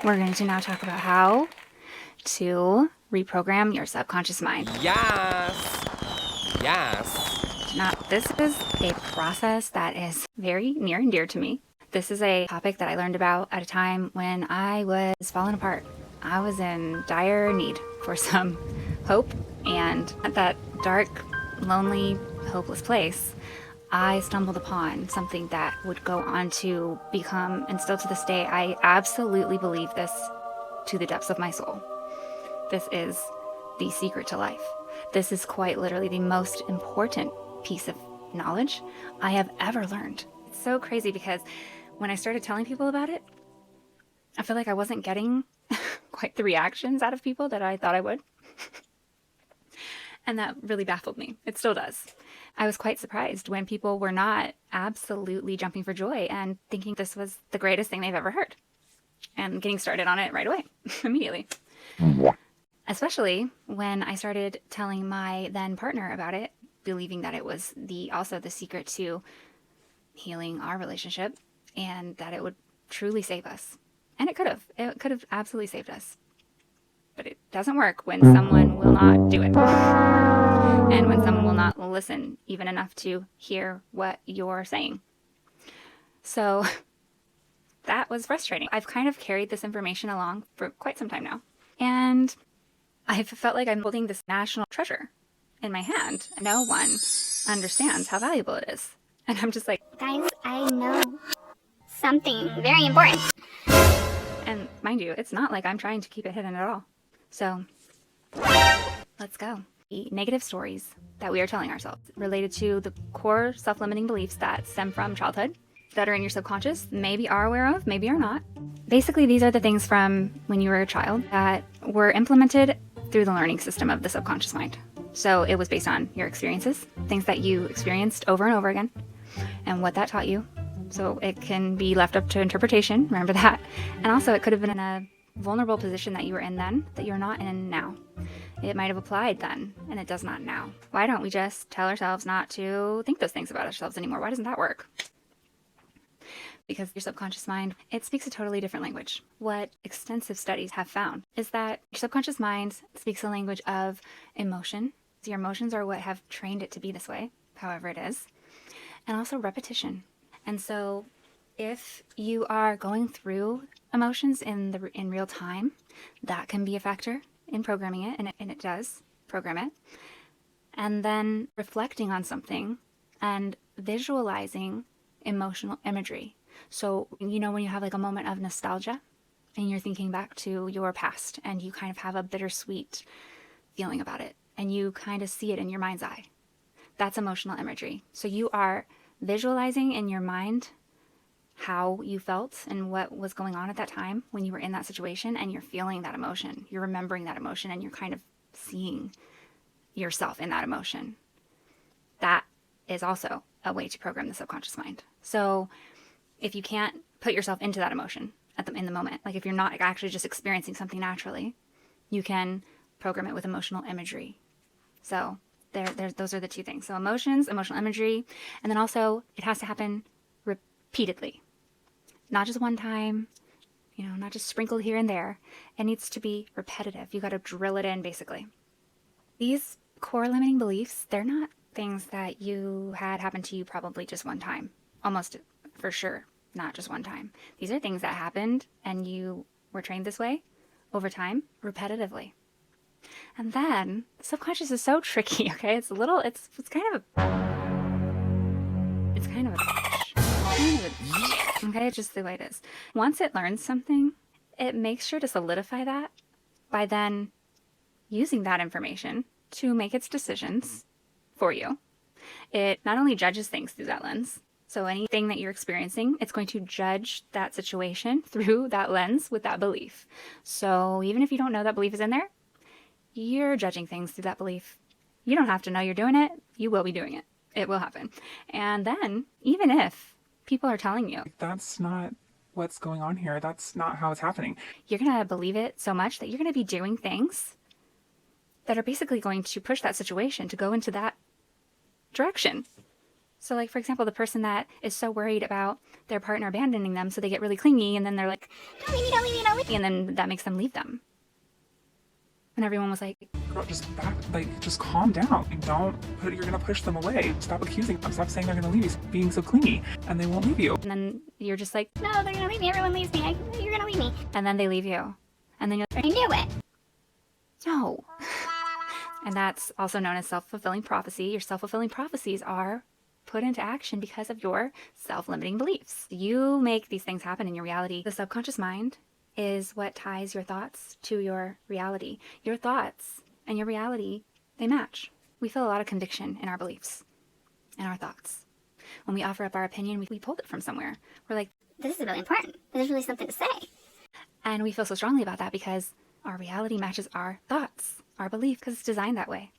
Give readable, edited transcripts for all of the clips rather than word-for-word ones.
We're going to now talk about how to reprogram your subconscious mind. Yes. Now, this is a process that is very near and dear to me. This is a topic that I learned about at a time when I was falling apart. I was in dire need for some hope, and at that dark, lonely, hopeless place, I stumbled upon something that would go on to become, and still to this day, I absolutely believe this to the depths of my soul. This is the secret to life. This is quite literally the most important piece of knowledge I have ever learned. It's so crazy because when I started telling people about it, I feel like I wasn't getting quite the reactions out of people that I thought I would. And that really baffled me. It still does. I was quite surprised when people were not absolutely jumping for joy and thinking this was the greatest thing they've ever heard and getting started on it right away, immediately. Especially when I started telling my then partner about it, believing that it was also the secret to healing our relationship and that it would truly save us. And it could have. It could have absolutely saved us. But it doesn't work when someone will not do it. And when someone will not listen even enough to hear what you're saying. So that was frustrating. I've kind of carried this information along for quite some time now. And I've felt like I'm holding this national treasure in my hand. No one understands how valuable it is. And I'm just like, guys, I know something very important. And mind you, it's not like I'm trying to keep it hidden at all. So let's go. The negative stories that we are telling ourselves related to the core self-limiting beliefs that stem from childhood, that are in your subconscious, maybe are aware of, maybe are not. Basically, these are the things from when you were a child that were implemented through the learning system of the subconscious mind. So it was based on your experiences, things that you experienced over and over again, and what that taught you. So it can be left up to interpretation, remember that. And also it could have been in a vulnerable position that you were in then that you're not in now. It might have applied then, and it does not now. Why don't we just tell ourselves not to think those things about ourselves anymore? Why doesn't that work? Because your subconscious mind, it speaks a totally different language. What extensive studies have found is that your subconscious mind speaks a language of emotion. Your emotions are what have trained it to be this way, however it is, and also repetition. And so if you are going through emotions in real time, that can be a factor in programming it, and it does program it. And then reflecting on something and visualizing emotional imagery. So, when you have like a moment of nostalgia and you're thinking back to your past and you kind of have a bittersweet feeling about it and you kind of see it in your mind's eye, that's emotional imagery. So you are visualizing in your mind how you felt and what was going on at that time when you were in that situation, and you're feeling that emotion. You're remembering that emotion, and you're kind of seeing yourself in that emotion. That is also a way to program the subconscious mind. So if you can't put yourself into that emotion in the moment, like if you're not actually just experiencing something naturally, you can program it with emotional imagery. So those are the two things. So emotions, emotional imagery, and then also it has to happen repeatedly. Not just one time, not just sprinkled here and there. It needs to be repetitive. You got to drill it in, basically. These core limiting beliefs, they're not things that you had happen to you probably just one time. Almost for sure, not just one time. These are things that happened and you were trained this way over time, repetitively. And then the subconscious is so tricky, okay? It's kind of a okay, it's just the way it is. Once it learns something, it makes sure to solidify that by then using that information to make its decisions for you. It not only judges things through that lens, so anything that you're experiencing, it's going to judge that situation through that lens with that belief. So even if you don't know that belief is in there, you're judging things through that belief. You don't have to know you're doing it. You will be doing it. It will happen. And then, even if people are telling you, that's not what's going on here, that's not how it's happening, you're going to believe it so much that you're going to be doing things that are basically going to push that situation to go into that direction. So like, for example, the person that is so worried about their partner abandoning them, so they get really clingy, and then they're like, Don't leave me, don't leave me, don't leave me. and then that makes them leave them. And everyone was like, Girl, just calm down. You're gonna push them away. Stop accusing them. Stop saying they're gonna leave you. Stop being so clingy, and they won't leave you. and then you're just like, No, they're gonna leave me. Everyone leaves me. You're gonna leave me. and then they leave you. And then you're like, I knew it. no. And that's also known as self-fulfilling prophecy. Your self-fulfilling prophecies are put into action because of your self-limiting beliefs. You make these things happen in your reality. The subconscious mind is what ties your thoughts to your reality. Your thoughts and your reality, they match. We feel a lot of conviction in our beliefs and our thoughts. When we offer up our opinion, we pulled it from somewhere. We're like, This is really important. There's really something to say. and we feel so strongly about that because our reality matches our thoughts, our belief, because it's designed that way.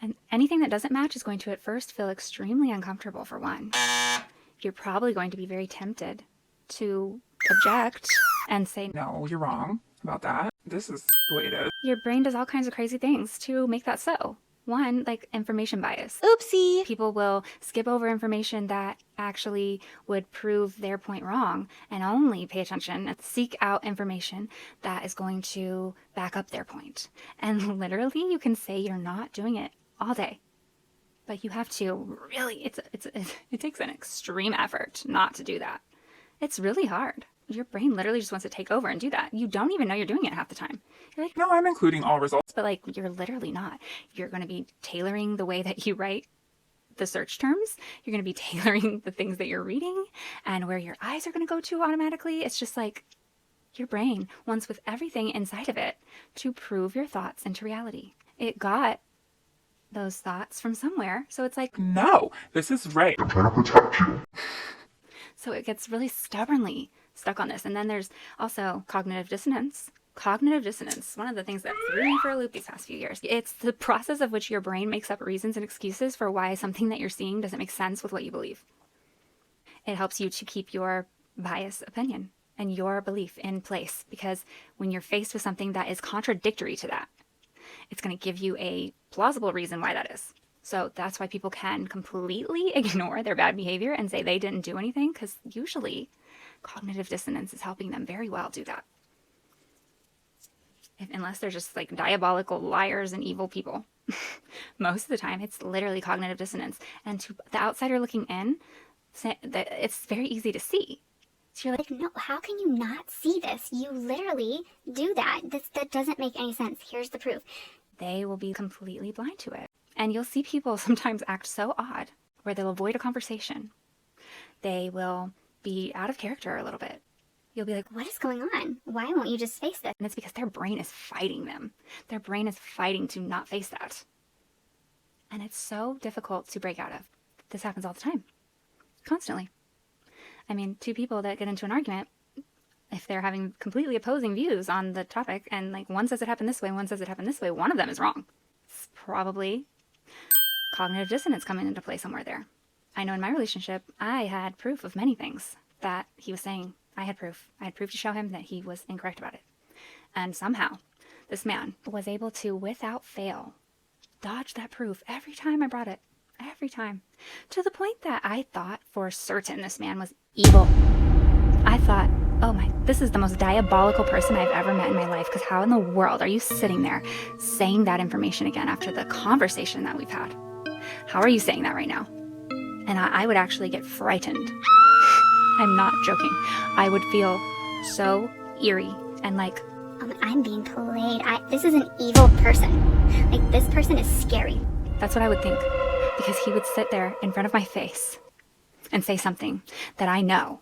And anything that doesn't match is going to at first feel extremely uncomfortable, for one. You're probably going to be very tempted to object and say, No, you're wrong about that. This is the way it is. your brain does all kinds of crazy things to make that so. One, like information bias. Oopsie. People will skip over information that actually would prove their point wrong and only pay attention and seek out information that is going to back up their point. And literally, you can say you're not doing it all day, but you have to really, it takes an extreme effort not to do that. It's really hard. Your brain literally just wants to take over and do that. You don't even know you're doing it half the time. You're like, No, I'm including all results. but like, you're literally not. You're going to be tailoring the way that you write the search terms. You're going to be tailoring the things that you're reading and where your eyes are going to go to automatically. It's just like your brain wants with everything inside of it to prove your thoughts into reality. It got those thoughts from somewhere. So it's like, No, this is right. I'm trying to protect you. so it gets really stubbornly stuck on this. And then there's also cognitive dissonance. Cognitive dissonance, one of the things that threw me for a loop these past few years. It's the process of which your brain makes up reasons and excuses for why something that you're seeing doesn't make sense with what you believe. It helps you to keep your biased opinion and your belief in place, because when you're faced with something that is contradictory to that, it's going to give you a plausible reason why that is. So that's why people can completely ignore their bad behavior and say they didn't do anything, because usually cognitive dissonance is helping them very well do that. Unless they're just like diabolical liars and evil people. Most of the time, it's literally cognitive dissonance. And to the outsider looking in, it's very easy to see. So you're like, Like, no, how can you not see this? You literally do that. That doesn't make any sense. Here's the proof. they will be completely blind to it. And you'll see people sometimes act so odd, where they'll avoid a conversation. They will be out of character a little bit. You'll be like, What is going on? Why won't you just face this? and it's because their brain is fighting them. Their brain is fighting to not face that. And it's so difficult to break out of. This happens all the time. Constantly. I mean, two people that get into an argument, if they're having completely opposing views on the topic, and like one says it happened this way, one says it happened this way, one of them is wrong. It's probably cognitive dissonance coming into play somewhere there. I know in my relationship, I had proof of many things that he was saying. I had proof. I had proof to show him that he was incorrect about it. And somehow, this man was able to, without fail, dodge that proof every time I brought it. Every time. To the point that I thought for certain this man was evil. I thought, oh my, this is the most diabolical person I've ever met in my life, because how in the world are you sitting there saying that information again after the conversation that we've had? How are you saying that right now? And I would actually get frightened. I'm not joking. I would feel so eerie and like, I'm being played. This is an evil person. Like, this person is scary. that's what I would think. Because he would sit there in front of my face and say something that I know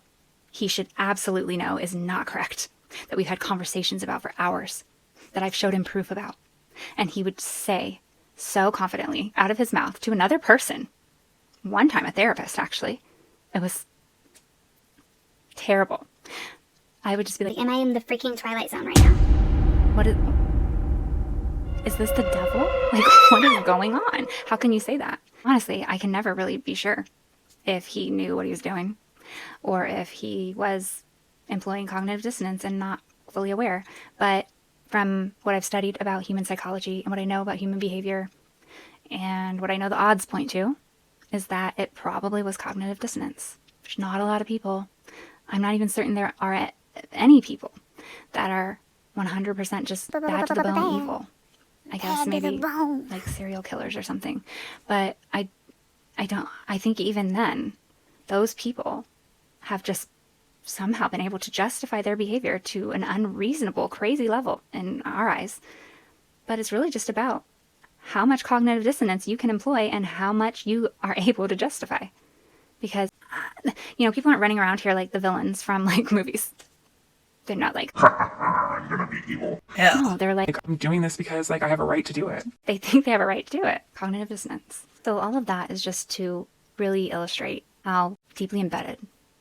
he should absolutely know is not correct, that we've had conversations about for hours, that I've showed him proof about. And he would say so confidently out of his mouth to another person, one time a therapist actually, it was terrible. I would just be like, Like, am I in the freaking Twilight Zone right now? what is this the devil? Like, what is going on? How can you say that? Honestly, I can never really be sure if he knew what he was doing or if he was employing cognitive dissonance and not fully aware. But from what I've studied about human psychology and what I know about human behavior and what I know the odds point to, is that it probably was cognitive dissonance. There's not a lot of people. I'm not even certain there are any people that are 100% just bad to the bone evil. I guess maybe like serial killers or something. But I think even then, those people have just somehow been able to justify their behavior to an unreasonable, crazy level in our eyes. But it's really just about how much cognitive dissonance you can employ and how much you are able to justify. Because, people aren't running around here like the villains from like movies. They're not like, I'm gonna be evil. Yeah. No, they're like, I'm doing this because like I have a right to do it. They think they have a right to do it. Cognitive dissonance. So all of that is just to really illustrate how deeply embedded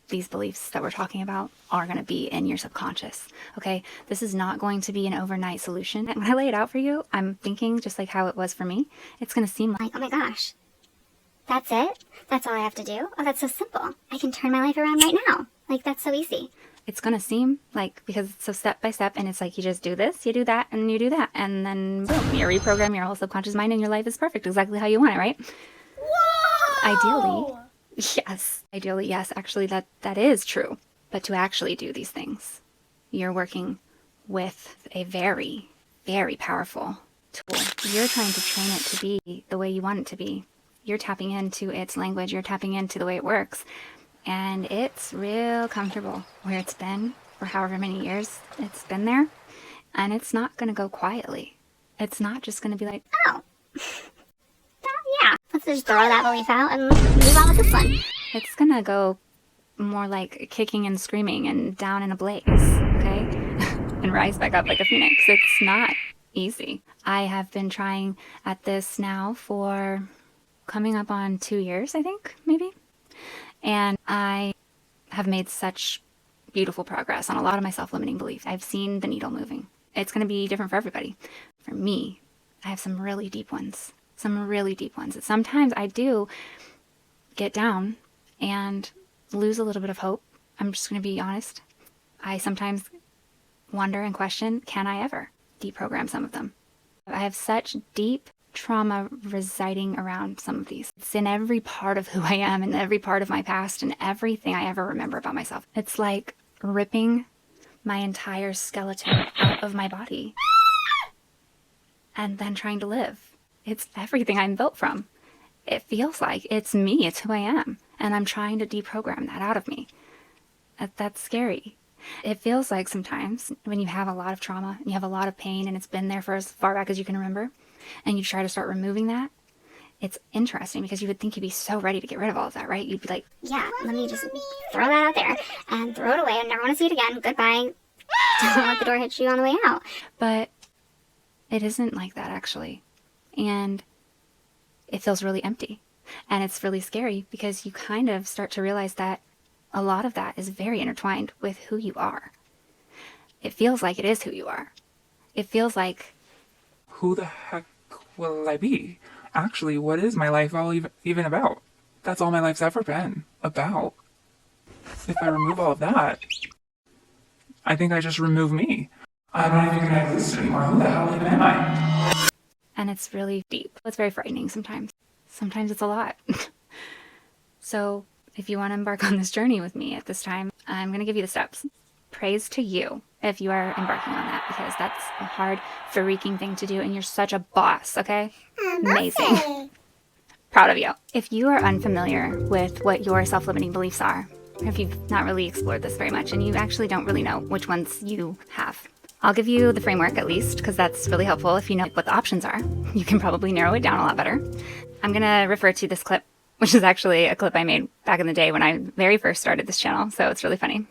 these beliefs that we're talking about are going to be in your subconscious. Okay, this is not going to be an overnight solution. And when I lay it out for you, I'm thinking just like how it was for me. It's going to seem like, oh my gosh, that's it? That's all I have to do? Oh, that's so simple. I can turn my life around right now. Like, that's so easy. It's going to seem like, because it's so step by step, and it's like you just do this, you do that, and you do that, and then boom, you reprogram your whole subconscious mind and your life is perfect, exactly how you want it, right? Whoa! Ideally, yes, actually that is true. But to actually do these things, you're working with a very, very powerful tool. You're trying to train it to be the way you want it to be. You're tapping into its language, you're tapping into the way it works. And it's real comfortable where it's been for however many years it's been there. And it's not going to go quietly. It's not just going to be like, oh, yeah, let's just throw that belief out and move on with this one. It's going to go more like kicking and screaming and down in a blaze, okay? And rise back up like a phoenix. It's not easy. I have been trying at this now for coming up on 2 years, I think, maybe. And I have made such beautiful progress on a lot of my self-limiting beliefs. I've seen the needle moving. It's going to be different for everybody. For me, I have some really deep ones. Sometimes I do get down and lose a little bit of hope. I'm just going to be honest. I sometimes wonder and question, can I ever deprogram some of them? I have such deep trauma residing around some of these. It's in every part of who I am and every part of my past and everything I ever remember about myself. It's like ripping my entire skeleton out of my body and then trying to live. It's everything I'm built from. It feels like it's me, it's who I am. And I'm trying to deprogram that out of me. That's scary. It feels like sometimes when you have a lot of trauma and you have a lot of pain and it's been there for as far back as you can remember, and you try to start removing that, it's interesting because you would think you'd be so ready to get rid of all of that, right? You'd be like, yeah, let me just throw that out there and throw it away. I never want to see it again. Goodbye. Don't let the door hit you on the way out. But it isn't like that, actually. And it feels really empty. And it's really scary because you kind of start to realize that a lot of that is very intertwined with who you are. It feels like it is who you are. It feels like, who the heck will I be? Actually, what is my life all even about? That's all my life's ever been about. If I remove all of that, I think I just remove me. I'm not even gonna exist anymore. Who the hell even am I? And it's really deep. It's very frightening sometimes. Sometimes it's a lot. So if you want to embark on this journey with me at this time, I'm going to give you the steps. Praise to you if you are embarking on that, because that's a hard, freaking thing to do, and you're such a boss, okay? Amazing. Proud of you. If you are unfamiliar with what your self-limiting beliefs are, or if you've not really explored this very much and you actually don't really know which ones you have, I'll give you the framework at least, because that's really helpful. If you know what the options are, you can probably narrow it down a lot better. I'm going to refer to this clip, which is actually a clip I made back in the day when I very first started this channel. So it's really funny.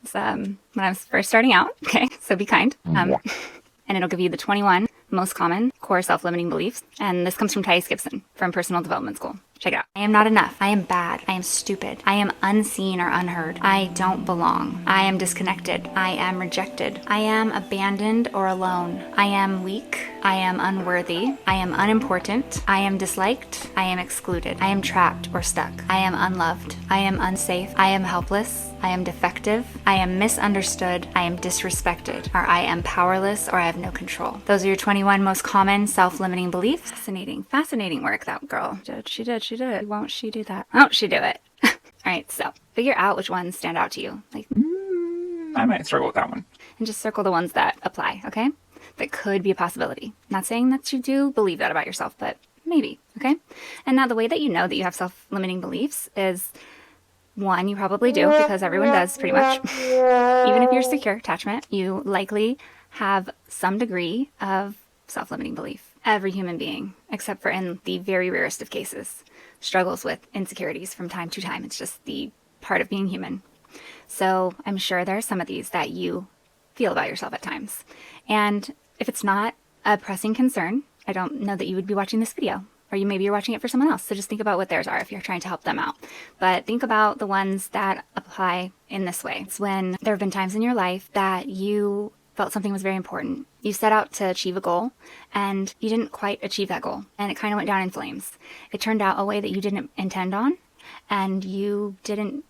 It's when I was first starting out. Okay, so be kind. And it'll give you the 21 most common core self-limiting beliefs. And this comes from Thais Gibson from Personal Development School. Check it out. I am not enough. I am bad. I am stupid. I am unseen or unheard. I don't belong. I am disconnected. I am rejected. I am abandoned or alone. I am weak. I am unworthy. I am unimportant. I am disliked. I am excluded. I am trapped or stuck. I am unloved. I am unsafe. I am helpless. I am defective. I am misunderstood. I am disrespected. Or I am powerless, or I have no control. Those are your 21 most common self-limiting beliefs. Fascinating work, that girl. She did. Won't she do that? Won't she do it? All right, so figure out which ones stand out to you. I might struggle with that one. And just circle the ones that apply, okay? That could be a possibility. Not saying that you do believe that about yourself, but maybe, okay? And now the way that you know that you have self-limiting beliefs is, one, you probably do, because everyone does pretty much. Even if you're secure attachment, you likely have some degree of self-limiting belief. Every human being, except for in the very rarest of cases, struggles with insecurities from time to time. It's just the part of being human. So I'm sure there are some of these that you feel about yourself at times. And if it's not a pressing concern, I don't know that you would be watching this video, or maybe you're watching it for someone else. So just think about what theirs are if you're trying to help them out. But think about the ones that apply in this way. It's when there have been times in your life that you felt something was very important. You set out to achieve a goal and you didn't quite achieve that goal, and it kind of went down in flames. It turned out a way that you didn't intend on, and you didn't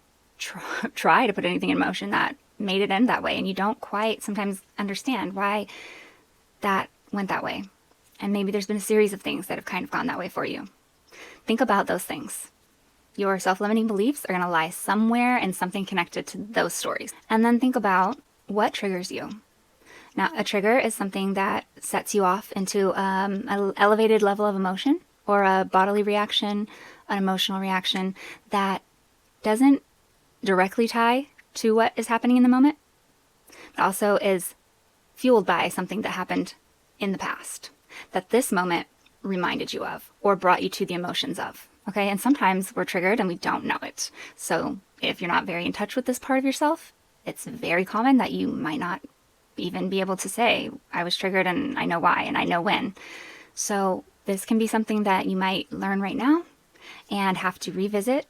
try to put anything in motion that made it end that way, and you don't quite sometimes understand why that went that way. And maybe there's been a series of things that have kind of gone that way for you. Think about those things. Your self-limiting beliefs are going to lie somewhere in something connected to those stories. And then think about what triggers you. Now, a trigger is something that sets you off into an elevated level of emotion, or a bodily reaction, an emotional reaction that doesn't directly tie to what is happening in the moment, but also is fueled by something that happened in the past that this moment reminded you of or brought you to the emotions of. Okay, and sometimes we're triggered and we don't know it. So if you're not very in touch with this part of yourself, it's very common that you might not even be able to say, I was triggered and I know why and I know when. So this can be something that you might learn right now and have to revisit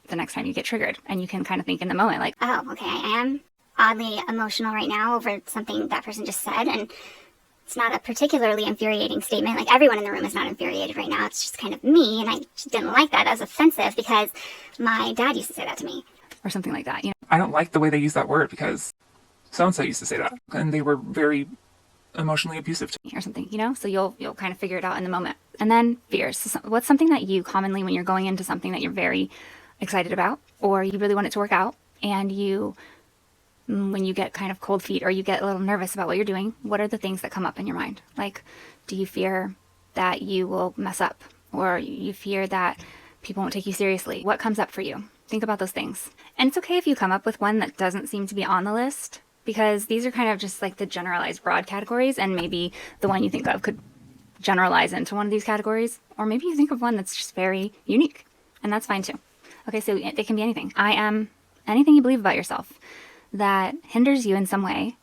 the next time you get triggered. And you can kind of think in the moment like, oh, okay, I am oddly emotional right now over something that person just said, and it's not a particularly infuriating statement. Like, everyone in the room is not infuriated right now. It's just kind of me, and I just didn't like that. That was offensive because my dad used to say that to me. Or something like that, you know. I don't like the way they use that word because so-and-so used to say that, and they were very emotionally abusive to me. Or something, you know. So you'll kind of figure it out in the moment. And then fears. So what's something that you commonly, when you're going into something that you're very excited about, or you really want it to work out, and when you get kind of cold feet or you get a little nervous about what you're doing, what are the things that come up in your mind? Like, do you fear that you will mess up, or you fear that people won't take you seriously? What comes up for you? Think about those things. And it's okay if you come up with one that doesn't seem to be on the list, because these are kind of just like the generalized broad categories, and maybe the one you think of could generalize into one of these categories, or maybe you think of one that's just very unique, and that's fine too. Okay, so they can be anything. I am anything you believe about yourself that hinders you in some way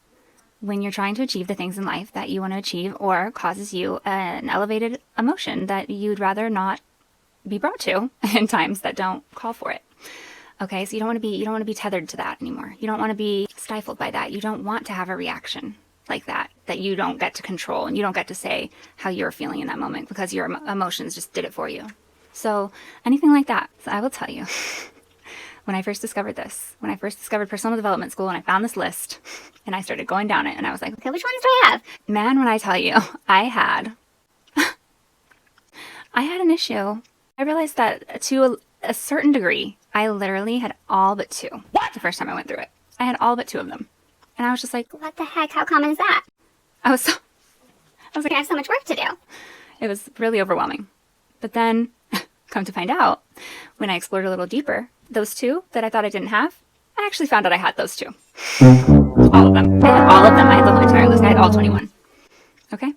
when you're trying to achieve the things in life that you want to achieve, or causes you an elevated emotion that you'd rather not be brought to in times that don't call for it. Okay, so you don't want to be tethered to that anymore. You don't want to be stifled by that. You don't want to have a reaction like that you don't get to control, and you don't get to say how you're feeling in that moment because your emotions just did it for you. So anything like that. So I will tell you, when I first discovered personal development school, and I found this list and I started going down it, and I was like, Okay, which ones do I have? man, when I tell you, I had an issue. I realized that to a certain degree, I literally had all but two. The first time I went through it, I had all but two of them. And I was just like, What the heck? How common is that? I was like, I have so much work to do. it was really overwhelming. But then, come to find out, when I explored a little deeper, those two that I thought I didn't have, I actually found out I had those two. All of them. I had all of them. I had the whole entire list. I had all 21. Okay?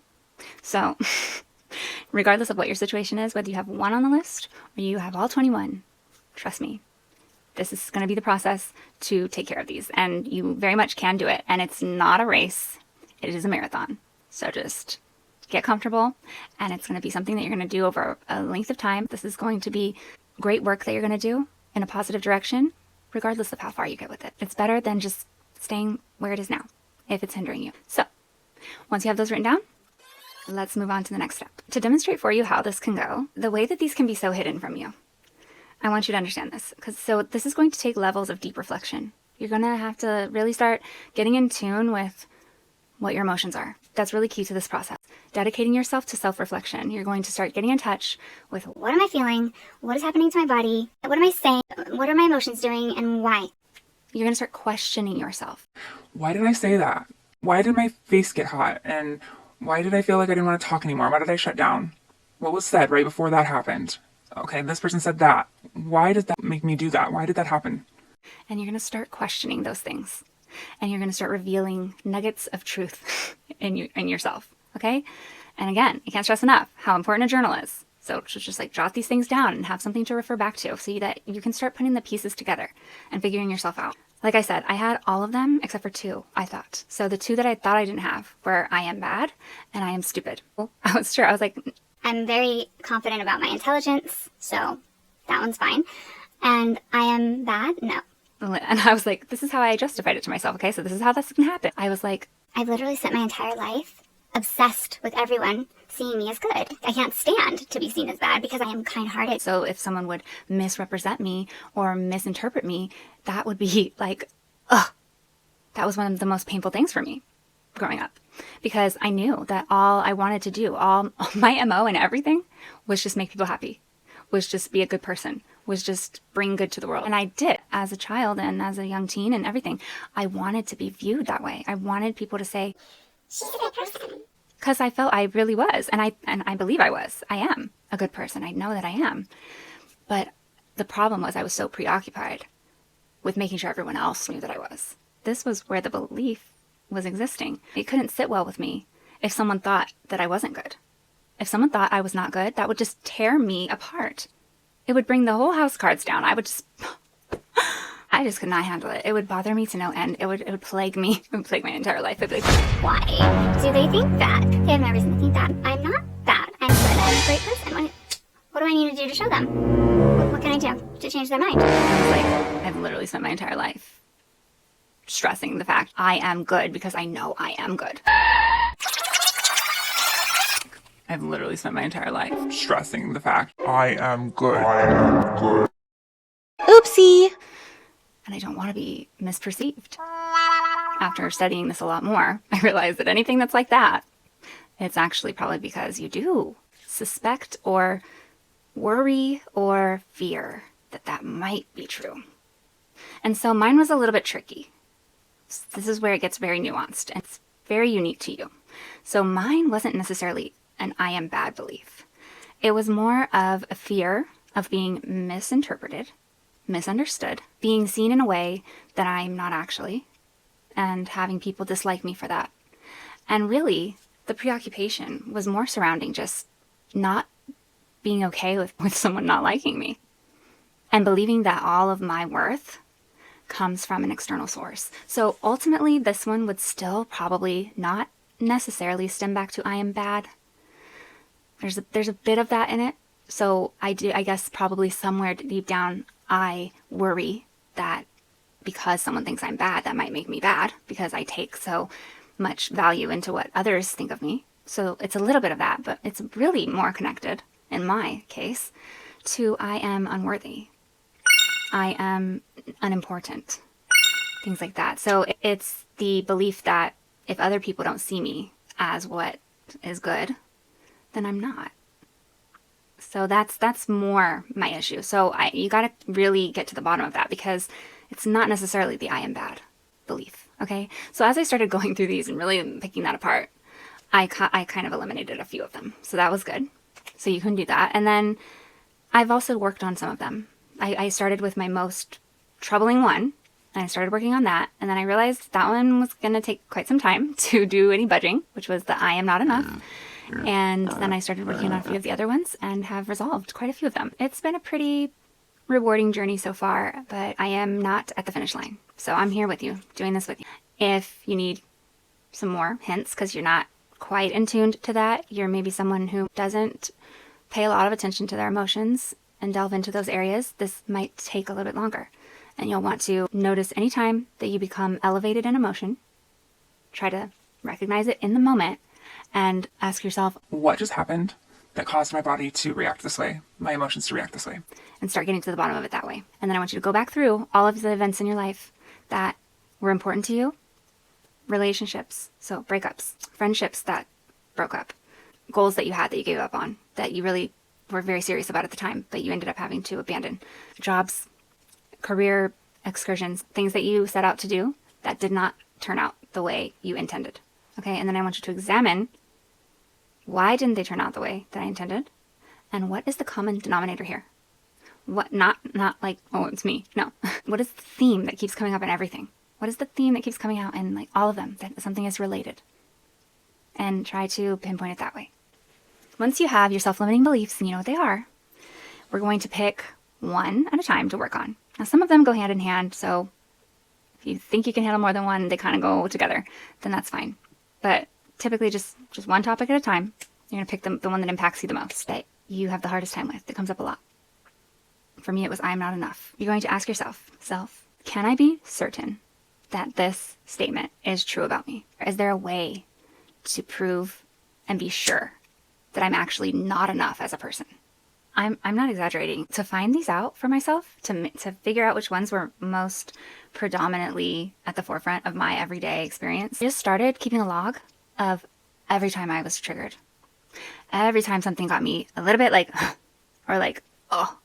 So, regardless of what your situation is, whether you have one on the list or you have all 21, trust me, this is going to be the process to take care of these. And you very much can do it. And it's not a race. It is a marathon. So just get comfortable. And it's going to be something that you're going to do over a length of time. This is going to be great work that you're going to do in a positive direction, regardless of how far you get with it. It's better than just staying where it is now, if it's hindering you. So once you have those written down, let's move on to the next step. To demonstrate for you how this can go, the way that these can be so hidden from you, I want you to understand this, because this is going to take levels of deep reflection. You're going to have to really start getting in tune with what your emotions are. That's really key to this process. Dedicating yourself to self-reflection. You're going to start getting in touch with what am I feeling? What is happening to my body? What am I saying? What are my emotions doing and why? You're going to start questioning yourself. Why did I say that? Why did my face get hot? And why did I feel like I didn't want to talk anymore? Why did I shut down? What was said right before that happened? Okay, this person said that. Why did that make me do that? Why did that happen? And you're going to start questioning those things. And you're going to start revealing nuggets of truth in yourself. Okay? And again, I can't stress enough how important a journal is. So just like jot these things down and have something to refer back to so that you can start putting the pieces together and figuring yourself out. Like I said, I had all of them except for 2, I thought. So the 2 that I thought I didn't have were I am bad and I am stupid. Well, I was sure. I was like, I'm very confident about my intelligence, so that one's fine. And I am bad? No. And I was like, this is how I justified it to myself. Okay, so this is how this can happen. I was like, I've literally spent my entire life obsessed with everyone seeing me as good. I can't stand to be seen as bad because I am kind-hearted. So if someone would misrepresent me or misinterpret me, that would be like, ugh. That was one of the most painful things for me growing up. Because I knew that all I wanted to do, all my MO and everything was just make people happy, was just be a good person, was just bring good to the world. And I did as a child and as a young teen and everything. I wanted to be viewed that way. I wanted people to say, she's a good person. Because I felt I really was. And I believe I was. I am a good person. I know that I am. But the problem was I was so preoccupied with making sure everyone else knew that I was. This was where the belief was existing. It couldn't sit well with me if someone thought that I wasn't good. If someone thought I was not good, that would just tear me apart. It would bring the whole house cards down. I just could not handle it. It would bother me to no end. It would plague me. It would plague my entire life. It'd be like, why do they think that? They have no reason to think that. I'm not bad. I'm good. I'm a great person. What do I need to do to show them? What can I do to change their mind? I was like, I've literally spent my entire life stressing the fact I am good because I know I am good. I've literally spent my entire life Stressing the fact I am good. I am good. Oopsie! And I don't want to be misperceived. After studying this a lot more, I realized that anything that's like that, it's actually probably because you do suspect or worry or fear that that might be true. And so mine was a little bit tricky. This is where it gets very nuanced and it's very unique to you. So mine wasn't necessarily an I am bad belief. It was more of a fear of being misinterpreted, misunderstood, being seen in a way that I'm not actually, and having people dislike me for that. And really, the preoccupation was more surrounding just not being okay with someone not liking me and believing that all of my worth comes from an external source. So ultimately, this one would still probably not necessarily stem back to I am bad. There's a bit of that in it. So I guess probably somewhere deep down, I worry that because someone thinks I'm bad, that might make me bad because I take so much value into what others think of me. So it's a little bit of that, but it's really more connected, in my case, to I am unworthy. I am unimportant. Things like that. So it's the belief that if other people don't see me as what is good, then I'm not. So that's more my issue. So you got to really get to the bottom of that because it's not necessarily the I am bad belief. Okay. So as I started going through these and really picking that apart, I kind of eliminated a few of them. So that was good. So you can do that. And then I've also worked on some of them. I started with my most troubling one, and I started working on that, and then I realized that one was going to take quite some time to do any budging, which was the I am not enough. And then I started working on a few of the other ones and have resolved quite a few of them. It's been a pretty rewarding journey so far, but I am not at the finish line. So I'm here with you, doing this with you. If you need some more hints, because you're not quite in tuned to that, you're maybe someone who doesn't pay a lot of attention to their emotions and delve into those areas, this might take a little bit longer. And you'll want to notice anytime that you become elevated in emotion, try to recognize it in the moment, and ask yourself, what just happened that caused my body to react this way, my emotions to react this way? and start getting to the bottom of it that way. And then I want you to go back through all of the events in your life that were important to you, relationships, so breakups, friendships that broke up, goals that you had that you gave up on, that you really were very serious about at the time, but you ended up having to abandon, jobs, career excursions, things that you set out to do that did not turn out the way you intended. Okay, and then I want you to examine, why didn't they turn out the way that I intended? And what is the common denominator here? What, not like, oh, it's me. No. What is the theme that keeps coming up in everything? What is the theme that keeps coming out in like all of them, that something is related? And try to pinpoint it that way. Once you have your self-limiting beliefs and you know what they are, we're going to pick one at a time to work on. Now, some of them go hand in hand, so if you think you can handle more than one, they kind of go together, then that's fine. But typically just one topic at a time. You're going to pick the one that impacts you the most, that you have the hardest time with. It comes up a lot. For me, it was, I am not enough. You're going to ask yourself, can I be certain that this statement is true about me? Is there a way to prove and be sure that I'm actually not enough as a person? I'm not exaggerating. To find these out for myself, to figure out which ones were most predominantly at the forefront of my everyday experience, I just started keeping a log of every time I was triggered. Every time something got me a little bit like, or like, oh,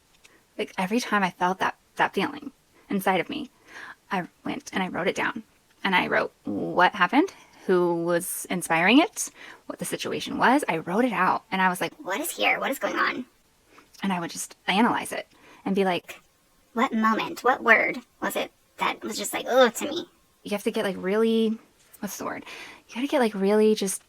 like every time I felt that feeling inside of me, I went and I wrote it down. And I wrote what happened, who was inspiring it, what the situation was. I wrote it out and I was like, What is here? What is going on? and I would just analyze it and be like, What moment, what word was it that was just like, oh, to me? you have to get like really, what's the word? You gotta get like really just,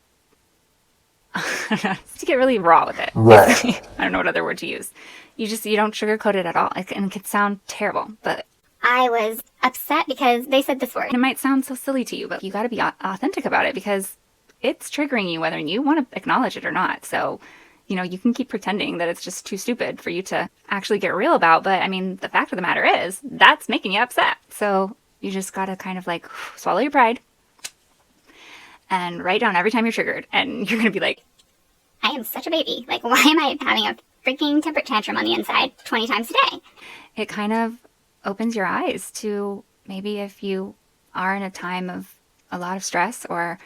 to get really raw with it. I don't know what other word to use. You don't sugarcoat it at all. And it could sound terrible, but I was upset because they said this word. it might sound so silly to you, but you gotta be authentic about it because it's triggering you whether you want to acknowledge it or not. So, you can keep pretending that it's just too stupid for you to actually get real about. But I mean, the fact of the matter is that's making you upset. So you just gotta kind of like swallow your pride and write down every time you're triggered. And you're gonna be like, I am such a baby. Like, why am I having a freaking temper tantrum on the inside 20 times a day? it kind of opens your eyes to maybe if you are in a time of a lot of stress or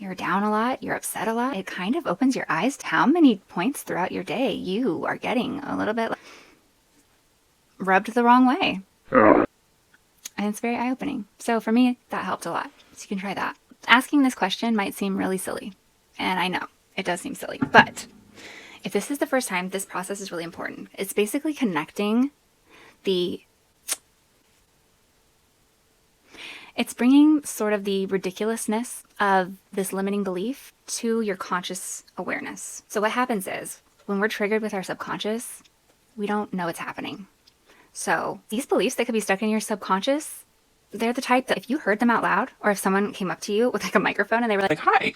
you're down a lot, you're upset a lot, it kind of opens your eyes to how many points throughout your day you are getting a little bit rubbed the wrong way. And it's very eye-opening. So for me, that helped a lot. So you can try that. Asking this question might seem really silly. And I know it does seem silly. But if this is the first time, this process is really important. It's basically connecting it's bringing sort of the ridiculousness of this limiting belief to your conscious awareness. So what happens is when we're triggered with our subconscious, we don't know what's happening. So these beliefs that could be stuck in your subconscious, they're the type that if you heard them out loud, or if someone came up to you with like a microphone and they were like, Hi,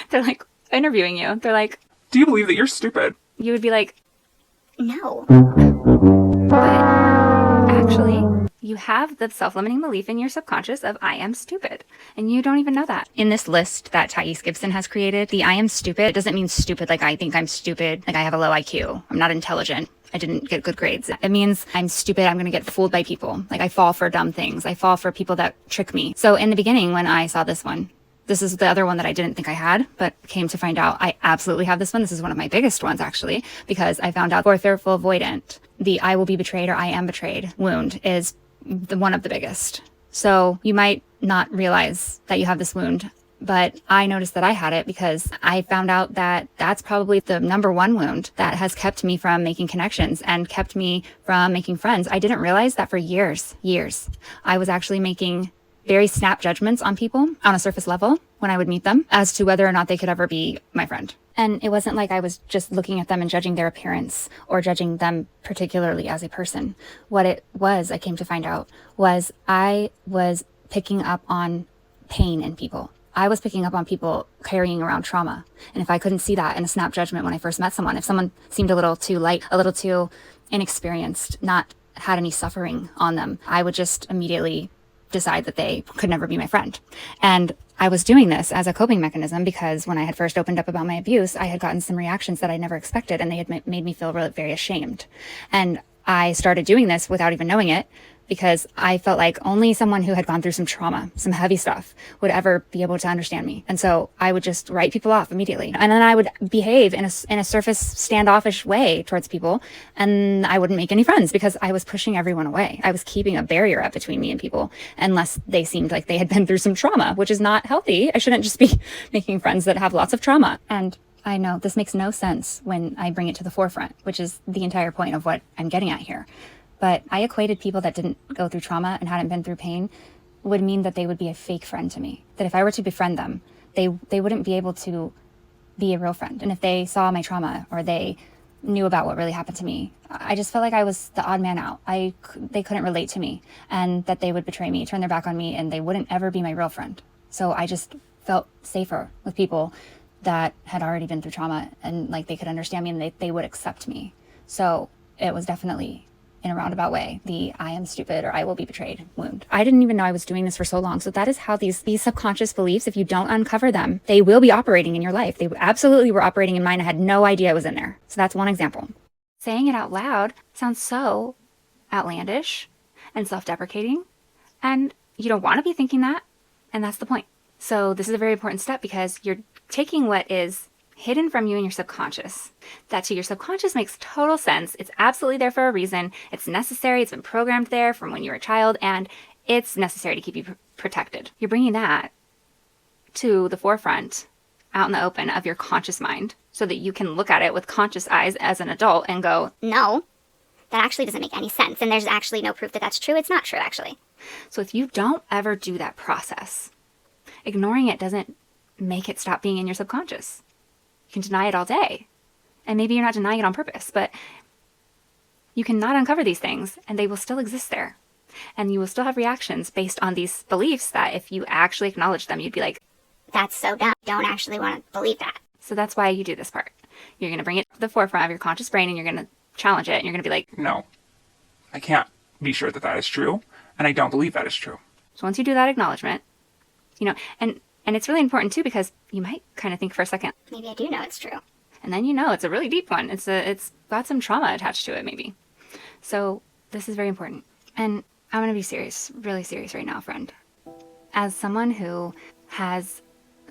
they're like interviewing you, they're like, do you believe that you're stupid? you would be like, No. but actually, you have the self-limiting belief in your subconscious of I am stupid. And you don't even know that. In this list that Thais Gibson has created, the I am stupid, it doesn't mean stupid like I think I'm stupid, like I have a low IQ, I'm not intelligent, I didn't get good grades. It means I'm stupid, I'm gonna get fooled by people. Like I fall for dumb things. I fall for people that trick me. So in the beginning, when I saw this one, this is the other one that I didn't think I had, but came to find out I absolutely have this one. This is one of my biggest ones, actually, because I found out for fearful avoidant, the I will be betrayed or I am betrayed wound is one of the biggest. So you might not realize that you have this wound, but I noticed that I had it because I found out that that's probably the number one wound that has kept me from making connections and kept me from making friends. I didn't realize that for years, I was actually making very snap judgments on people on a surface level when I would meet them as to whether or not they could ever be my friend. And it wasn't like I was just looking at them and judging their appearance or judging them particularly as a person. What it was, I came to find out, was I was picking up on pain in people. I was picking up on people carrying around trauma. And if I couldn't see that in a snap judgment when I first met someone, if someone seemed a little too light, a little too inexperienced, not had any suffering on them, I would just immediately decide that they could never be my friend. And I was doing this as a coping mechanism because when I had first opened up about my abuse, I had gotten some reactions that I never expected, and they had made me feel really, very ashamed. And I started doing this without even knowing it because I felt like only someone who had gone through some trauma, some heavy stuff, would ever be able to understand me. And so I would just write people off immediately. And then I would behave in a surface standoffish way towards people. And I wouldn't make any friends because I was pushing everyone away. I was keeping a barrier up between me and people unless they seemed like they had been through some trauma, which is not healthy. I shouldn't just be making friends that have lots of trauma. And I know this makes no sense when I bring it to the forefront, which is the entire point of what I'm getting at here. But I equated people that didn't go through trauma and hadn't been through pain would mean that they would be a fake friend to me. That if I were to befriend them, they wouldn't be able to be a real friend. And if they saw my trauma or they knew about what really happened to me, I just felt like I was the odd man out. They couldn't relate to me, and that they would betray me, turn their back on me, and they wouldn't ever be my real friend. So I just felt safer with people that had already been through trauma and like they could understand me and they would accept me. So it was definitely, in a roundabout way, the I am stupid or I will be betrayed wound. I didn't even know I was doing this for so long. So that is how these subconscious beliefs, if you don't uncover them, they will be operating in your life. They absolutely were operating in mine. I had no idea it was in there. So that's one example. Saying it out loud sounds so outlandish and self-deprecating, and you don't want to be thinking that. And that's the point. So this is a very important step because you're taking what is hidden from you in your subconscious. That to your subconscious makes total sense. It's absolutely there for a reason. It's necessary. It's been programmed there from when you were a child, and it's necessary to keep you protected. You're bringing that to the forefront, out in the open of your conscious mind, so that you can look at it with conscious eyes as an adult and go, no, that actually doesn't make any sense. And there's actually no proof that that's true. It's not true, actually. So if you don't ever do that process, ignoring it doesn't make it stop being in your subconscious. You can deny it all day. And maybe you're not denying it on purpose, but you cannot uncover these things and they will still exist there. And you will still have reactions based on these beliefs that if you actually acknowledge them, you'd be like, that's so dumb. I don't actually want to believe that. So that's why you do this part. You're going to bring it to the forefront of your conscious brain and you're going to challenge it and you're going to be like, No, I can't be sure that that is true, and I don't believe that is true. so once you do that acknowledgement, and it's really important too, because you might kind of think for a second, Maybe I do know it's true. and then it's a really deep one. It's got some trauma attached to it, maybe. So this is very important. And I'm going to be serious, really serious right now, friend. As someone who has,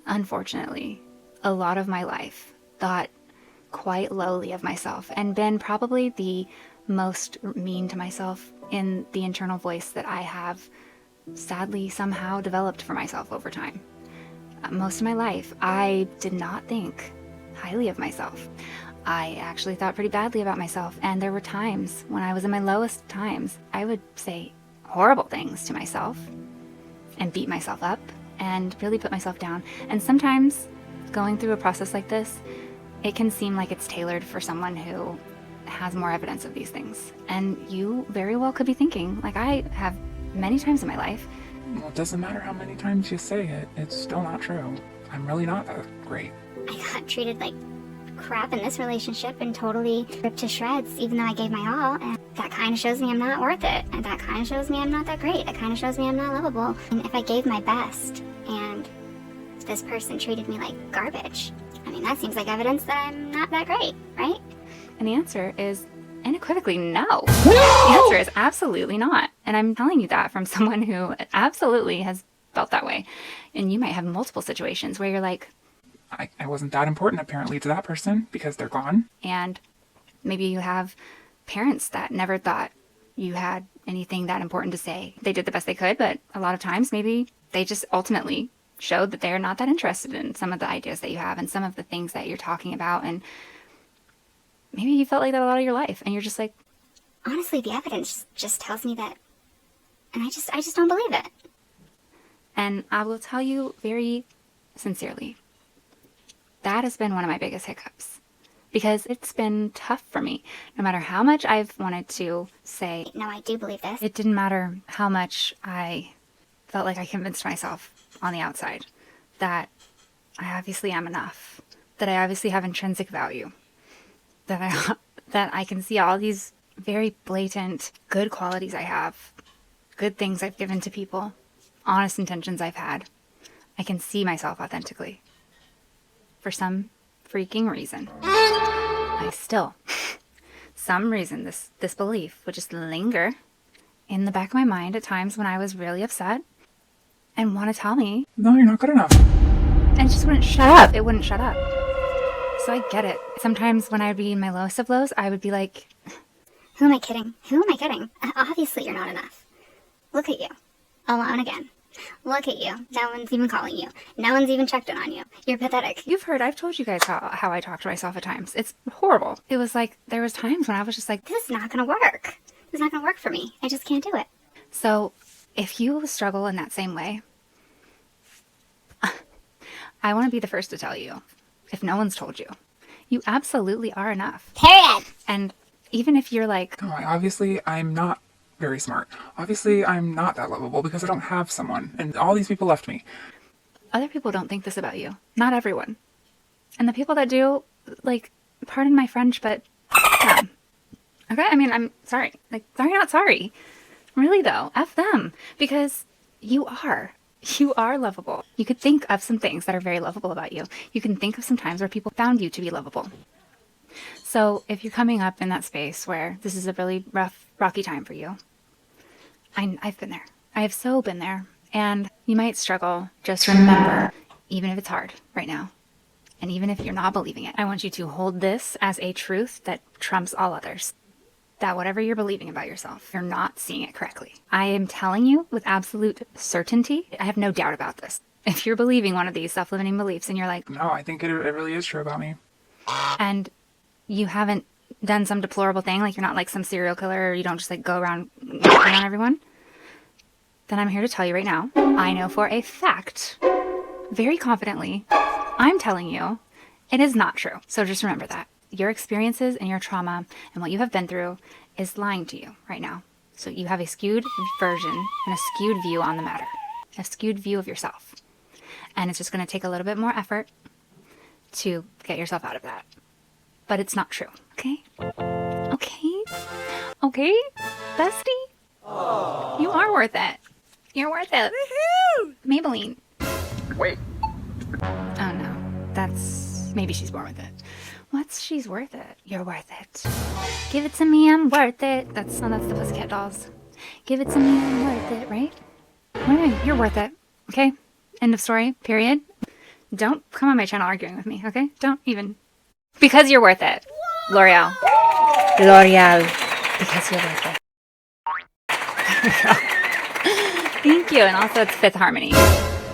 unfortunately, a lot of my life thought quite lowly of myself and been probably the most mean to myself in the internal voice that I have sadly somehow developed for myself over time. Most of my life, I did not think highly of myself. I actually thought pretty badly about myself, and there were times when I was in my lowest times, I would say horrible things to myself and beat myself up and really put myself down. And sometimes going through a process like this, it can seem like it's tailored for someone who has more evidence of these things. And you very well could be thinking, like I have many times in my life, Well, it doesn't matter how many times you say it, it's still not true. I'm really not that great. I got treated like crap in this relationship and totally ripped to shreds, even though I gave my all. And that kind of shows me I'm not worth it. And that kind of shows me I'm not that great. That kind of shows me I'm not lovable. And if I gave my best and this person treated me like garbage, I mean, that seems like evidence that I'm not that great, right? and the answer is unequivocally no. The answer is absolutely not. And I'm telling you that from someone who absolutely has felt that way. And you might have multiple situations where you're like, I wasn't that important apparently to that person because they're gone. and maybe you have parents that never thought you had anything that important to say. They did the best they could, but a lot of times maybe they just ultimately showed that they're not that interested in some of the ideas that you have and some of the things that you're talking about. And maybe you felt like that a lot of your life, and you're just like, Honestly, the evidence just tells me that, and I just don't believe it. and I will tell you very sincerely, that has been one of my biggest hiccups, because it's been tough for me. No matter how much I've wanted to say, No, I do believe this. it didn't matter how much I felt like I convinced myself on the outside that I obviously am enough, that I obviously have intrinsic value, that I can see all these very blatant good qualities I have, good things I've given to people, honest intentions I've had. I can see myself authentically. For some freaking reason, I still, some reason, this belief would just linger in the back of my mind at times when I was really upset and want to tell me, no, you're not good enough. and it just wouldn't shut up. It wouldn't shut up. So I get it. Sometimes when I'd be in my lowest of lows, I would be like, Who am I kidding? Who am I kidding? Obviously you're not enough. Look at you. Alone again. Look at you. No one's even calling you. No one's even checked in on you. You're pathetic. you've heard, I've told you guys how I talk to myself at times. It's horrible. It was like, there was times when I was just like, This is not gonna work. This is not gonna work for me. I just can't do it. so if you struggle in that same way, I want to be the first to tell you, if no one's told you, you absolutely are enough. Period. And even if you're like, No, obviously, I'm not very smart. Obviously, I'm not that lovable because I don't have someone. And all these people left me. other people don't think this about you. Not everyone. And the people that do, like, pardon my French, but them. Okay? I mean, I'm sorry. Like, sorry, not sorry. Really, though. F them. Because you are. You are lovable. You could think of some things that are very lovable about you. You can think of some times where people found you to be lovable. So if you're coming up in that space where this is a really rough, rocky time for you, I've been there. I have so been there. And you might struggle. Just remember, even if it's hard right now, and even if you're not believing it, I want you to hold this as a truth that trumps all others. That whatever you're believing about yourself, you're not seeing it correctly. I am telling you with absolute certainty, I have no doubt about this. If you're believing one of these self-limiting beliefs and you're like, No, I think it really is true about me. and you haven't done some deplorable thing, like you're not like some serial killer, or you don't just like go around knocking on everyone, then I'm here to tell you right now, I know for a fact, very confidently, I'm telling you, it is not true. So just remember that. Your experiences and your trauma and what you have been through is lying to you right now. So you have a skewed version and a skewed view on the matter, a skewed view of yourself. And it's just going to take a little bit more effort to get yourself out of that. But it's not true, okay? Okay? Okay? Bestie? You are worth it. You're worth it. Woohoo! Maybelline. Wait. Oh no. That's... maybe she's born with it. What's she's worth it? You're worth it. Give it to me, I'm worth it. That's the Pussycat Dolls. Give it to me, I'm worth it, right? Right, you're worth it. Okay? End of story. Period. Don't come on my channel arguing with me, okay? Don't even. Because you're worth it. L'Oreal. L'Oreal. Because you're worth it. There we go. Thank you. And also it's Fifth Harmony,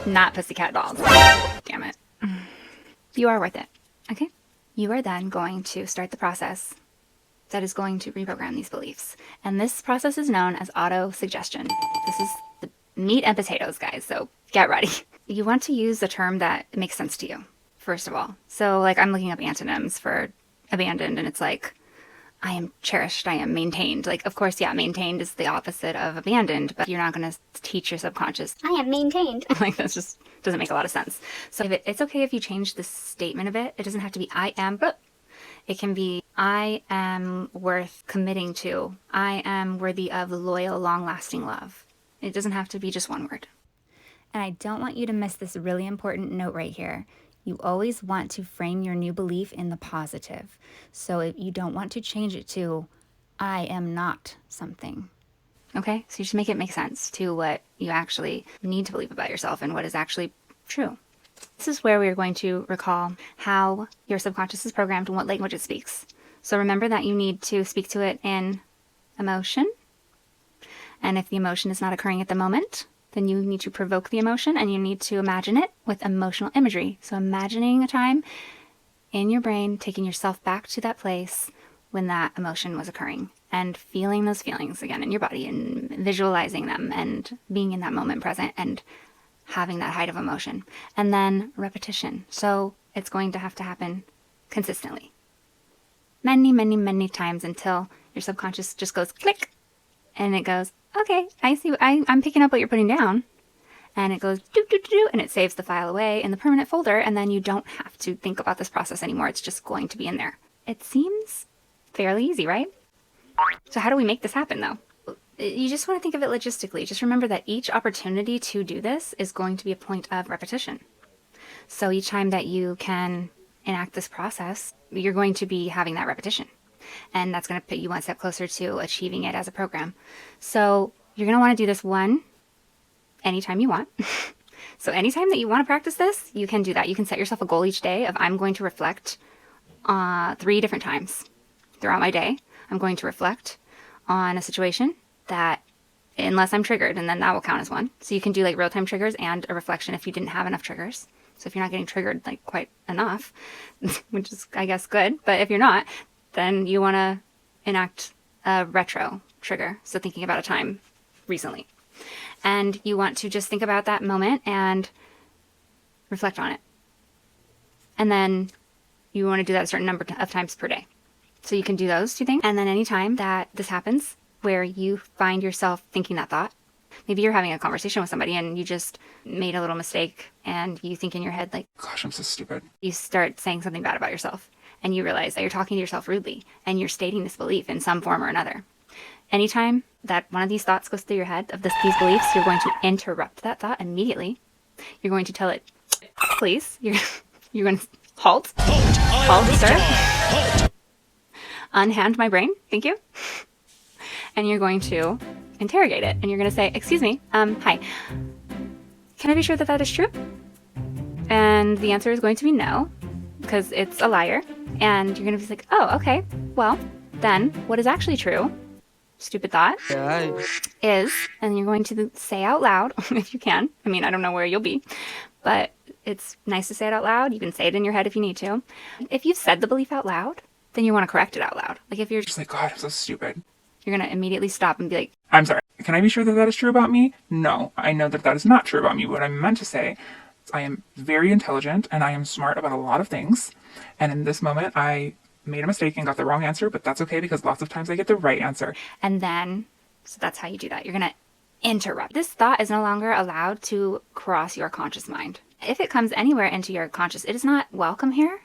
not Pussycat Dolls. Damn it. You are worth it. Okay? You are then going to start the process that is going to reprogram these beliefs. And this process is known as auto-suggestion. This is the meat and potatoes, guys, so get ready. You want to use a term that makes sense to you, first of all. So, like, I'm looking up antonyms for abandoned, and it's like, I am cherished, I am maintained. Like, of course, yeah, maintained is the opposite of abandoned, but you're not going to teach your subconscious. I am maintained. Like, that's just doesn't make a lot of sense. So it's okay if you change the statement a bit. It doesn't have to be I am, but it can be I am worth committing to. I am worthy of loyal, long-lasting love. It doesn't have to be just one word. And I don't want you to miss this really important note right here. You always want to frame your new belief in the positive. So you don't want to change it to I am not something. Okay? So you just make it make sense to what you actually need to believe about yourself and what is actually true. This is where we are going to recall how your subconscious is programmed and what language it speaks. So remember that you need to speak to it in emotion. And if the emotion is not occurring at the moment, then you need to provoke the emotion and you need to imagine it with emotional imagery. So imagining a time in your brain, taking yourself back to that place when that emotion was occurring and feeling those feelings again in your body and visualizing them and being in that moment present and having that height of emotion. And then repetition. So it's going to have to happen consistently. Many, many, many times until your subconscious just goes click and it goes, okay, I see, I'm picking up what you're putting down. And it goes do, do, do, do, and it saves the file away in the permanent folder. And then you don't have to think about this process anymore. It's just going to be in there. It seems fairly easy, right? So how do we make this happen though? You just want to think of it logistically. Just remember that each opportunity to do this is going to be a point of repetition. So each time that you can enact this process, you're going to be having that repetition. And that's going to put you one step closer to achieving it as a program. So you're going to want to do this anytime you want. So anytime that you want to practice this, you can do that. You can set yourself a goal each day of I'm going to reflect 3 different times throughout my day. I'm going to reflect on a situation that, unless I'm triggered, and then that will count as one. So you can do like real-time triggers and a reflection if you didn't have enough triggers. So if you're not getting triggered like quite enough, which is, I guess, good. But if you're not, then you want to enact a retro trigger. So thinking about a time recently. And you want to just think about that moment and reflect on it. And then you want to do that a certain number of times per day. So you can do those 2 things. And then anytime that this happens, where you find yourself thinking that thought, maybe you're having a conversation with somebody and you just made a little mistake and you think in your head, like, Gosh, I'm so stupid. You start saying something bad about yourself and you realize that you're talking to yourself rudely and you're stating this belief in some form or another. Anytime that one of these thoughts goes through your head of these beliefs, you're going to interrupt that thought immediately. You're going to tell it, please, you're going to halt, sir. Unhand my brain, thank you. And you're going to interrogate it. And you're going to say, excuse me, hi, can I be sure that that is true? And the answer is going to be no, because it's a liar. And you're going to be like, oh, okay, well, then what is actually true, stupid thought, is, and you're going to say out loud, if you can. I mean, I don't know where you'll be, but it's nice to say it out loud. You can say it in your head if you need to. If you've said the belief out loud, then you want to correct it out loud. Like if you're Just like, God, I'm so stupid. You're going to immediately stop and be like, I'm sorry. Can I be sure that that is true about me? No, I know that that is not true about me. What I meant to say is I am very intelligent and I am smart about a lot of things. And in this moment, I made a mistake and got the wrong answer, but that's okay because lots of times I get the right answer. And then, so that's how you do that. You're going to interrupt. This thought is no longer allowed to cross your conscious mind. If it comes anywhere into your conscious, it is not welcome here.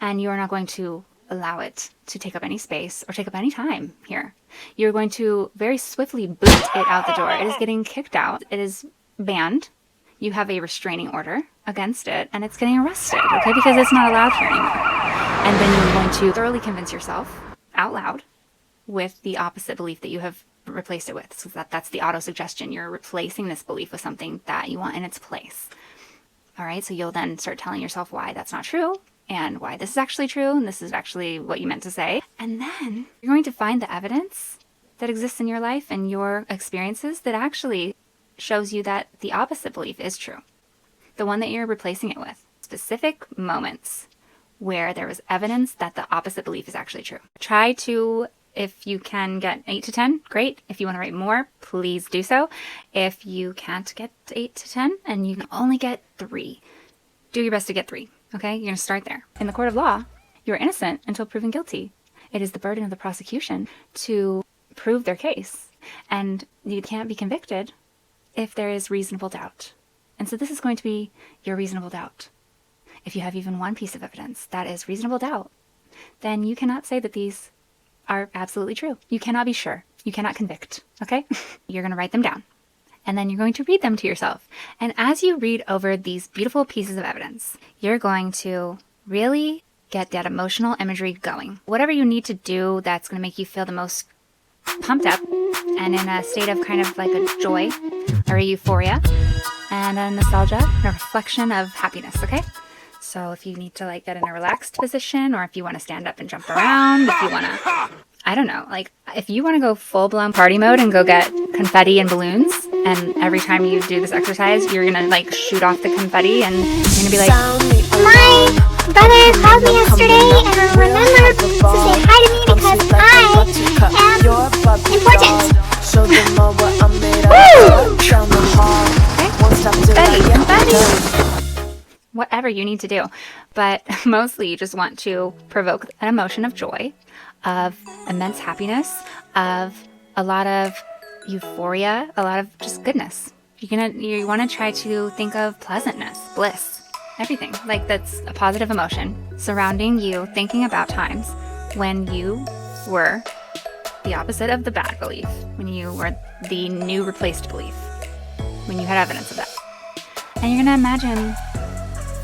And you are not going to allow it to take up any space or take up any time here. You're going to very swiftly boot it out the door. It is getting kicked out. It is banned. You have a restraining order against it and it's getting arrested, okay? Because it's not allowed here anymore. And then you're going to thoroughly convince yourself out loud with the opposite belief that you have replaced it with. So that's the auto-suggestion. You're replacing this belief with something that you want in its place. All right, so you'll then start telling yourself why that's not true and why this is actually true and this is actually what you meant to say. And then you're going to find the evidence that exists in your life and your experiences that actually shows you that the opposite belief is true. The one that you're replacing it with. Specific moments where there was evidence that the opposite belief is actually true. Try to, if you can get 8 to 10, great. If you want to write more, please do so. If you can't get 8 to 10 and you can only get 3, do your best to get 3. Okay, you're going to start there. In the court of law, you're innocent until proven guilty. It is the burden of the prosecution to prove their case. And you can't be convicted if there is reasonable doubt. And so this is going to be your reasonable doubt. If you have even one piece of evidence that is reasonable doubt, then you cannot say that these are absolutely true. You cannot be sure. You cannot convict. Okay? You're going to write them down. And then you're going to read them to yourself. And as you read over these beautiful pieces of evidence, you're going to really get that emotional imagery going. Whatever you need to do that's going to make you feel the most pumped up and in a state of kind of like a joy or a euphoria and a nostalgia and a reflection of happiness, okay? So if you need to like get in a relaxed position or if you want to stand up and jump around, if you want to, I don't know, like if you want to go full-blown party mode and go get confetti and balloons and every time you do this exercise, you're going to like shoot off the confetti and you're going to be like, My brother called me yesterday and remembered to say hi to me because I am important. whatever you need to do. But mostly you just want to provoke an emotion of joy, of immense happiness, of a lot of euphoria, a lot of just goodness. You want to try to think of pleasantness, bliss, everything. Like that's a positive emotion surrounding you, thinking about times when you were the opposite of the bad belief, when you were the new replaced belief, when you had evidence of that. And you're going to imagine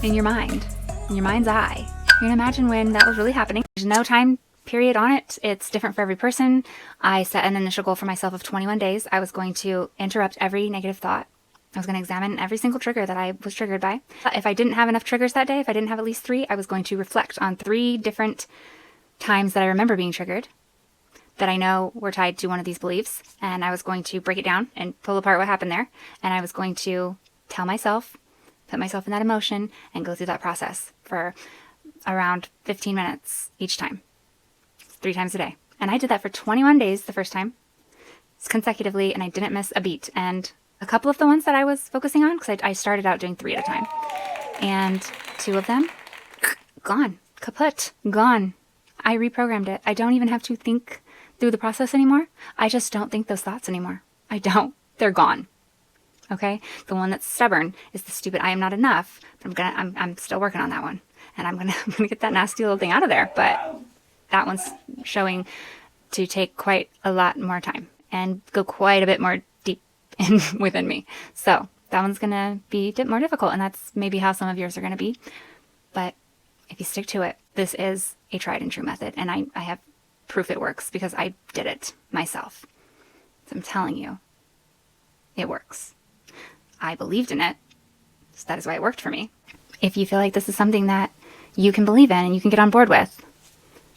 in your mind's eye, you're going to imagine when that was really happening. There's no time period on it. It's different for every person. I set an initial goal for myself of 21 days. I was going to interrupt every negative thought. I was going to examine every single trigger that I was triggered by. If I didn't have enough triggers that day, if I didn't have at least 3, I was going to reflect on 3 different times that I remember being triggered that I know were tied to one of these beliefs. And I was going to break it down and pull apart what happened there. And I was going to tell myself, put myself in that emotion, and go through that process for around 15 minutes each time, 3 times a day. And I did that for 21 days the first time, consecutively, and I didn't miss a beat. And a couple of the ones that I was focusing on, because I started out doing 3 at a time, and 2 of them, gone, kaput, gone. I reprogrammed it. I don't even have to think through the process anymore. I just don't think those thoughts anymore. I don't. They're gone. Okay? The one that's stubborn is the stupid I am not enough. But I'm still working on that one. And I'm gonna get that nasty little thing out of there. But that one's showing to take quite a lot more time and go quite a bit more deep in within me. So that one's gonna be a bit more difficult, and that's maybe how some of yours are gonna be. But if you stick to it, this is a tried and true method, and I have proof it works because I did it myself. So I'm telling you, it works. I believed in it, so that is why it worked for me. If you feel like this is something that you can believe in and you can get on board with,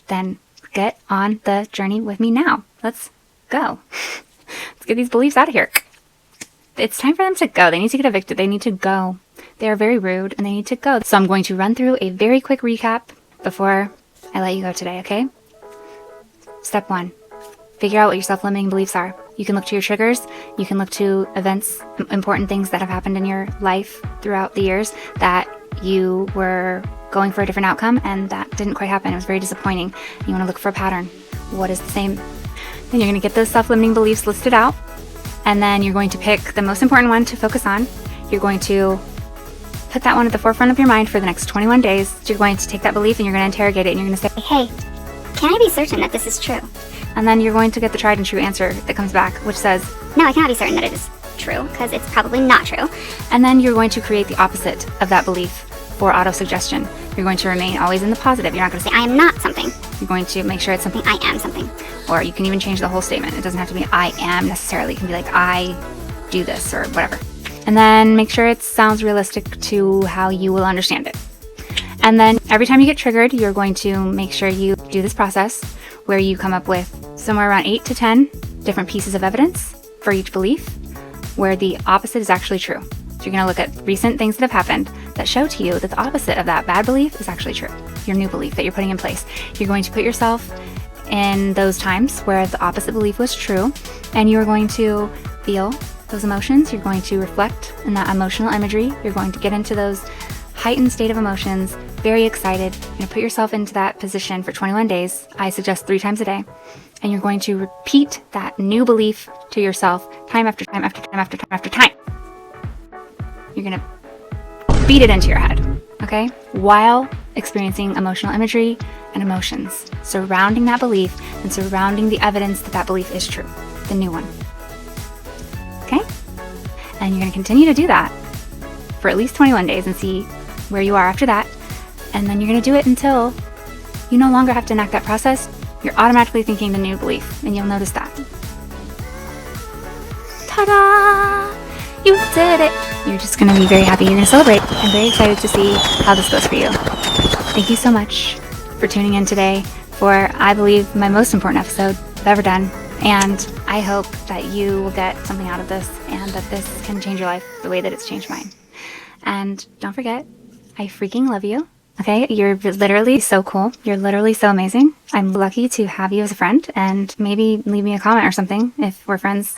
then get on the journey with me now. Let's go. Let's get these beliefs out of here. It's time for them to go. They need to get evicted. They need to go. They are very rude and they need to go. So I'm going to run through a very quick recap before I let you go today, okay? Step 1, figure out what your self-limiting beliefs are. You can look to your triggers. You can look to events, important things that have happened in your life throughout the years that you were going for a different outcome and that didn't quite happen. It was very disappointing. You want to look for a pattern. What is the same? Then you're going to get those self-limiting beliefs listed out, and then you're going to pick the most important one to focus on. You're going to put that one at the forefront of your mind for the next 21 days. You're going to take that belief and you're going to interrogate it, and you're going to say, Hey, can I be certain that this is true? and then you're going to get the tried and true answer that comes back, which says, No, I cannot be certain that it is true, because it's probably not true. and then you're going to create the opposite of that belief for auto-suggestion. You're going to remain always in the positive. You're not going to say, I am not something. you're going to make sure it's something, I am something. or you can even change the whole statement. It doesn't have to be I am necessarily. It can be like I do this or whatever. And then make sure it sounds realistic to how you will understand it. And then every time you get triggered, you're going to make sure you do this process where you come up with somewhere around 8 to 10 different pieces of evidence for each belief where the opposite is actually true. So you're going to look at recent things that have happened that show to you that the opposite of that bad belief is actually true. Your new belief that you're putting in place. You're going to put yourself in those times where the opposite belief was true, and you're going to feel those emotions. You're going to reflect in that emotional imagery. You're going to get into those heightened state of emotions, very excited. You're going to put yourself into that position for 21 days. I suggest 3 times a day. And you're going to repeat that new belief to yourself time after time after time after time after time. You're going to beat it into your head, okay? While experiencing emotional imagery and emotions surrounding that belief and surrounding the evidence that that belief is true, the new one. Okay? And you're going to continue to do that for at least 21 days and see where you are after that. And then you're going to do it until you no longer have to enact that process. You're automatically thinking the new belief, and you'll notice that. Ta-da! You did it! You're just going to be very happy. You're going to celebrate. I'm very excited to see how this goes for you. Thank you so much for tuning in today for, I believe, my most important episode I've ever done. And I hope that you will get something out of this and that this can change your life the way that it's changed mine. And don't forget, I freaking love you. Okay, you're literally so cool. You're literally so amazing. I'm lucky to have you as a friend, and maybe leave me a comment or something if we're friends.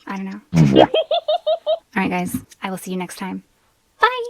I don't know. All right, guys, I will see you next time. Bye.